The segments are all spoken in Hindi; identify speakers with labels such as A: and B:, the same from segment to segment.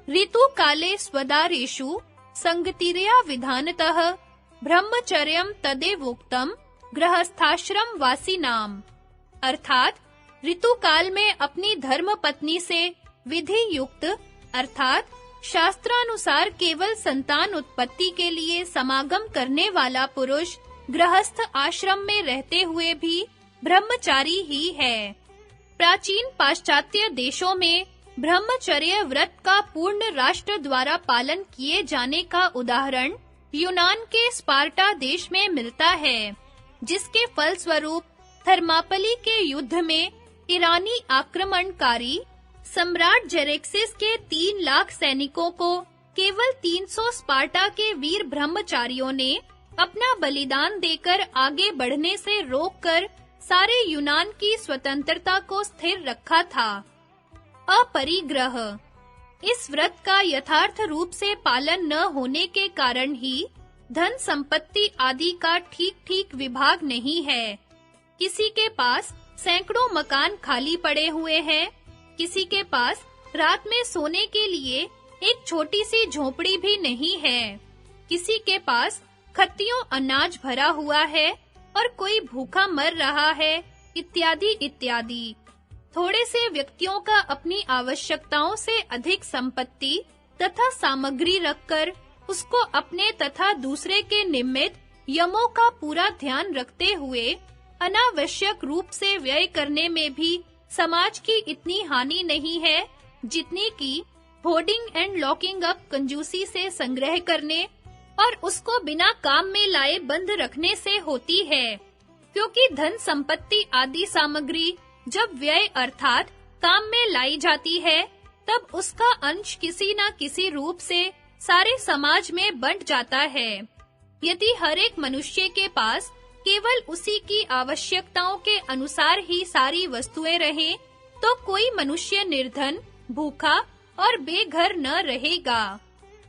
A: ऋतु काले स्वदारेषु संगतिर्या विधानतः ब्रह्मचर्यम तदेवोक्तम गृहस्थाश्रम वासिनाम। अर्थात ऋतु काल में अपनी धर्म पत्नी से विधि युक्त अर्थात शास्त्रानुसार केवल संतान उत्पत्ति के लिए समागम करने वाला पुरुष गृहस्थ आश्रम में रहते हुए भी ब्रह्मचारी ही है। प्राचीन पाश्चात्य देशों में ब्रह्मचर्य व्रत का पूर्ण राष्ट्र द्वारा पालन किए जाने का उदाहरण यूनान के स्पार्टा देश में मिलता है, जिसके फलस्वरूप थर्मापली के युद्ध में ईरानी आक्रमणकारी सम्राट जेरेक्सिस के 3 लाख सैनिकों को केवल 300 स्पार्टा के वीर ब्रह्मचारियों ने अपना बलिदान देकर आगे बढ़ने से रोककर सारे यूनान की स्वतंत्रता को स्थिर रखा था। अपरिग्रह इस व्रत का यथार्थ रूप से पालन न होने के कारण ही धन संपत्ति आदि का ठीक-ठीक विभाग नहीं है। किसी के पास सैकड़ों मकान खाली पड़े हुए हैं, किसी के पास रात में सोने के लिए एक छोटी सी झोपड़ी भी नहीं है, किसी के पास खत्तियों अनाज भरा हुआ है और कोई भूखा मर रहा है, इत्यादि इत्यादि। थोड़े से व्यक्तियों का अपनी आवश्यकताओं से अधिक संपत्ति तथा सामग्री रखकर उसको अपने तथा दूसरे के निमित्त यमों का पूरा ध्यान रखते हुए अनावश्यक रूप से व्यय करने में भी समाज की इतनी हानि नहीं है जितनी कि होर्डिंग एंड लॉकिंग अप कंजूसी से संग्रह करने और उसको बिना काम में लाए बंद रखने से होती है। क्योंकि धन संपत्ति आदि सामग्री जब व्यय अर्थात काम में लाई जाती है, तब उसका अंश किसी न किसी रूप से सारे समाज में बंट जाता है। यदि हर एक मनुष्य के पास केवल उसी की आवश्यकताओं के अनुसार ही सारी वस्तुएं रहें, तो कोई मनुष्य निर्धन, भूखा और बेघर न रहेगा।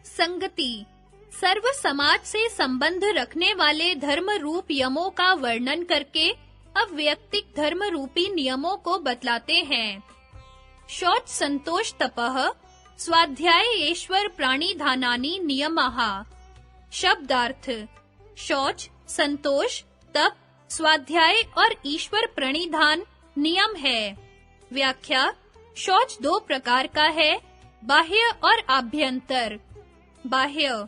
A: संगति सर्व समाज से संबंध रखने वाले धर्म रूप यमों का वर्णन करके अब वैयक्तिक धर्म रूपी नियमों को बतलाते हैं। शौच संतोष तपः स्वाध्यायेश्वर प्राणिधानानि नियमाः। शब्दार्थ शौच, संतोष, तप, स्वाध्याय और ईश्वर प्रणिधान नियम है। व्याख्या शौच 2 प्रकार का है, बाह्य और आभ्यंतर। बाह्य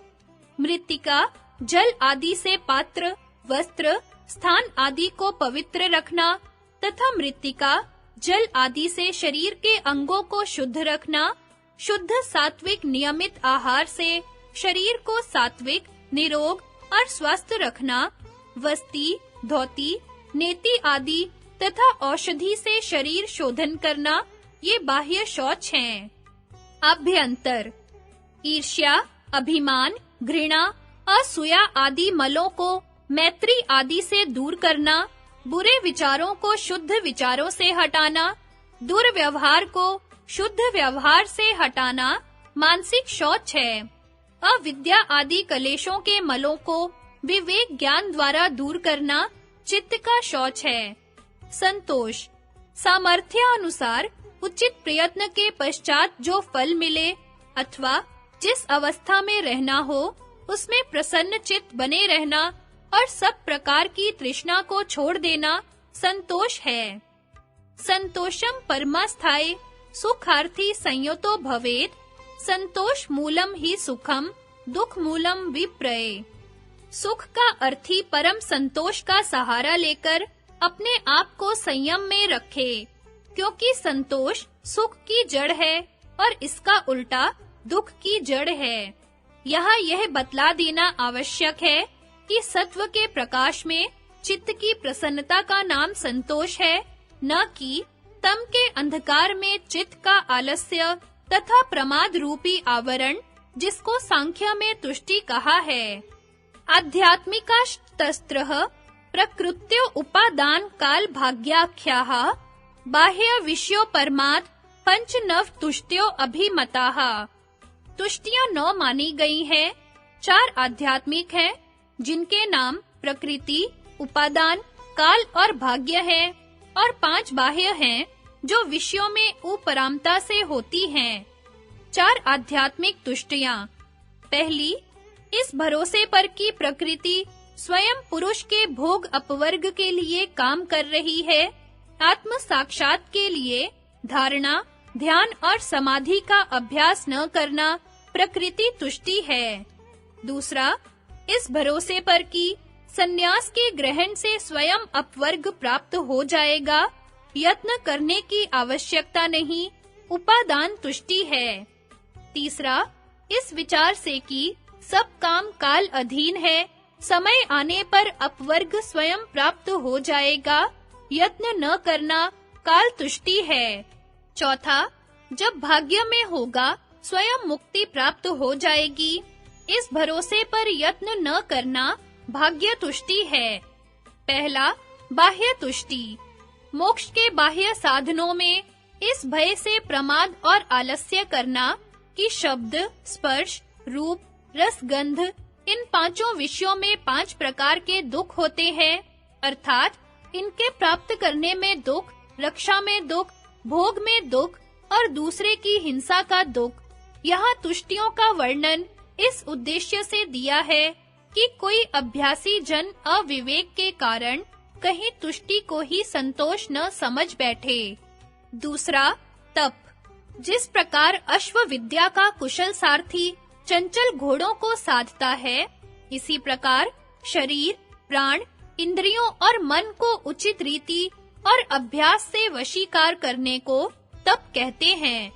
A: मृत्तिका, जल आदि से पात्र, वस्त्र, स्थान आदि को पवित्र रखना तथा मृत्तिका, जल आदि से शरीर के अंगों को शुद्ध रखना, शुद्ध सात्विक नियमित आहार से शरीर को सात्विक, निरोग और स्वस्थ रखना, वस्ति, धोती, नेति आदि तथा औषधि से शरीर शोधन करना, ये बाह्य शौच हैं। आभ्यंतर ईर्ष्या, अभिमान, घृणा, असूया आदि मलों को मैत्री आदि से दूर करना, बुरे विचारों को शुद्ध विचारों से हटाना, दुर्व्यवहार को शुद्ध व्यवहार से हटाना मानसिक शौच है। अविद्या आदि कलेशों के मलों को विवेक ज्ञान द्वारा दूर करना चित्त का शौच है। संतोष सामर्थ्य अनुसार उचित प्रयत्न के पश्चात जो फल मिले अथवा जिस अवस्था में रहना हो उसमें प्रसन्न चित्त बने रहना और सब प्रकार की तृष्णा को छोड़ देना संतोष है। संतोषम परमास्थाये सुखार्थी संयतो भवेत्, संतोष मूलम ही सुखम दुख मूलम विप्रये। सुख का अर्थी परम संतोष का सहारा लेकर अपने आप को संयम में रखे, क्योंकि संतोष सुख की जड़ है और इसका उल्टा दुख की जड़ है। यहाँ यह बतला देना आवश्यक है कि सत्व के प्रकाश में चित्त की प्रसन्नता का नाम संतोष है, न कि तम के अंधकार में चित्त का आलस्य तथा प्रमाद रूपी आवरण, जिसको सांख्य में तुष्टि कहा है। आध्यात्मिकास्तस्त्रः प्रकृत्यो उपादान काल भाग्याख्याः बाह्य विषयो परमात् पंचनव तुष्ट्यो अभिमताः। तुष्टियां 9 मानी गई हैं, 4 आध्यात्मिक हैं, जिनके नाम प्रकृति, उपादान, काल और भाग्य है, और 5 बाह्य हैं, जो विषयों में उपरामता से होती हैं। 4 आध्यात्मिक तुष्टियां। पहली, इस भरोसे पर कि प्रकृति स्वयं पुरुष के भोग अपवर्ग के लिए काम कर रही है, आत्म साक्षात के लिए धारणा, ध्यान और समाधि का अभ्यास न करना प्रकृति तुष्टि है। दूसरा, इस भरोसे पर कि संन्यास के ग्रहण से स्वयं अपवर्ग प्राप्त हो जाएगा, यत्न करने की आवश्यकता नहीं, उपादान तुष्टि है। तीसरा, इस विचार से कि सब काम काल अधीन है, समय आने पर अपवर्ग स्वयं प्राप्त हो जाएगा, यत्न न करना काल तुष्टि है। चौथा, जब भाग्य में होगा स्वयं मुक्ति प्राप्त हो जाएगी, इस भरोसे पर यत्न न करना भाग्य तुष्टि है। पहला, बाह्य तुष्टि। मोक्ष के बाह्य साधनों में इस भय से प्रमाद और आलस्य करना कि शब्द, स्पर्श, रूप, रस, गंध इन 5 विषयों में 5 प्रकार के दुख होते हैं, अर्थात इनके प्राप्त करने में दुख, रक्षा में दुख, भोग में दुख और दूसरे की हिंसा का दुख। यहाँ तुष्टियों का वर्णन इस उद्देश्य से दिया है कि कोई अभ्यासी जन अविवेक के कारण कहीं तुष्टि को ही संतोष न समझ बैठे। दूसरा, तप। जिस प्रकार अश्व विद्या का कुशल सारथी चंचल घोड़ों को साधता है, इसी प्रकार शरीर, प्राण, इंद्रियों और मन को उचित रीति और अभ्यास से वशीकार करने को तप कहते हैं,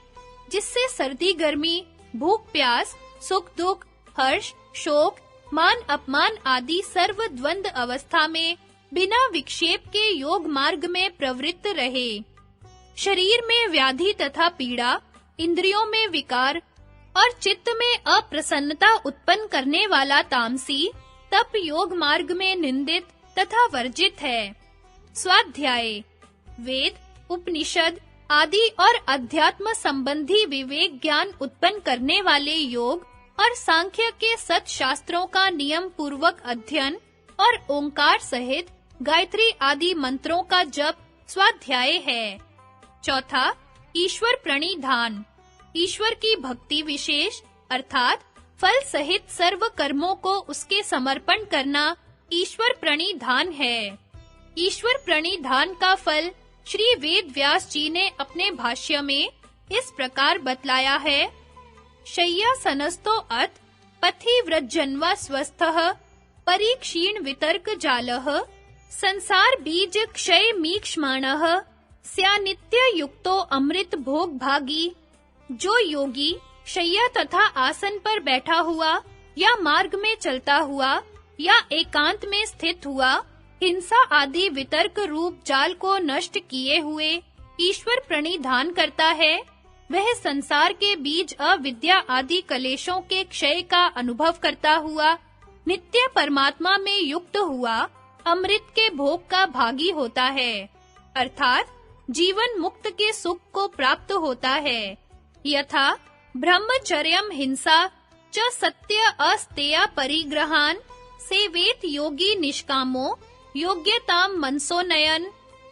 A: जिससे सर्दी गर्मी, भूख प्यास, सुख दुख, हर्ष शोक, मान अपमान आदि सर्व द्वंद अवस्था में बिना विक्षेप के योग मार्ग में प्रवृत्त रहे। शरीर में व्याधि तथा पीड़ा, इंद्रियों में विकार और चित्त में अप्रसन्नता उत्पन्न करने वाला तामसी तप योग मार्ग में निंदित तथा वर्जित है। स्वाध्याय। वेद, उपनिषद आदि और अध्यात्म संबंधी विवेक ज्ञान उत्पन्न करने वाले योग और सांख्य के सत शास्त्रों का नियम पूर्वक अध्ययन और ओंकार सहित गायत्री आदि मंत्रों का जप स्वाध्याय है। चौथा, ईश्वर प्रणिधान। ईश्वर की भक्ति विशेष अर्थात फल सहित सर्व कर्मों को उसके समर्पण करना ईश्वर प्रणिधान है। ईश्वर प्रणिधान का फल श्री वेद व्यास जी ने अपने भाष्य में इस प्रकार बतलाया है। शय्या सनस्तो अथ पथि व्रजन्वा स्वस्थः परीक्षीण वितर्क जालः संसार बीज क्षय मीक्ष्माणः स्या नित्य युक्तो अमृत भोग भागी। जो योगी शय्या तथा आसन पर बैठा हुआ या मार्ग में चलता हुआ या एकांत में स्थित हुआ हिंसा आदि वितर्क रूप जाल को नष्ट किए हुए ईश्वर प्रणिधान करता है, वह संसार के बीज अविद्या आदि कलेशों के क्षय का अनुभव करता हुआ नित्य परमात्मा में युक्त हुआ अमृत के भोग का भागी होता है, अर्थात जीवन मुक्त के सुख को प्राप्त होता है। यथा ब्रह्मचर्यम हिंसा च सत्य अस्तेय परिग्रहान सेवेत योगी निष्कामो योग्यताम मनसोनयन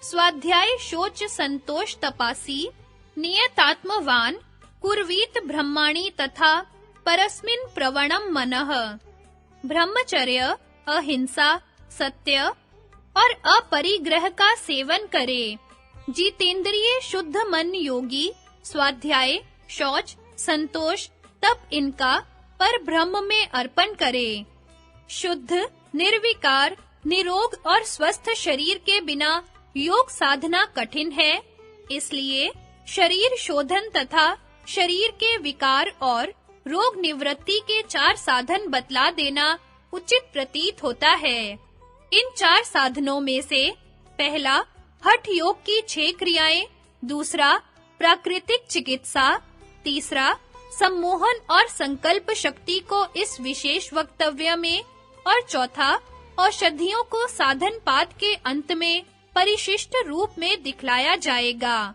A: स्वाध्याय शोच संतोष तपासी नियतात्मवान कुर्वीत ब्रह्माणि तथा परस्मिन् प्रवणम मनः। ब्रह्मचर्य, अहिंसा, सत्य और अपरिग्रह का सेवन करे। जितेंद्रिय शुद्ध मन योगी स्वाध्याय, शौच, संतोष, तप इनका पर ब्रह्म में अर्पण करे। शुद्ध, निर्विकार, निरोग और स्वस्थ शरीर के बिना योग साधना कठिन है, इसलिए शरीर शोधन तथा शरीर के विकार और रोग निवृत्ति के 4 साधन बतला देना उचित प्रतीत होता है। इन 4 साधनों में से पहला हठ योग की 6 क्रियाएं, दूसरा प्राकृतिक चिकित्सा, तीसरा सम्मोहन और संकल्प शक्ति को इस विशेष वक्तव्य में और चौथा औषधियों को साधन पाद के अंत में परिशिष्ट रूप में दिखलाया जाएगा।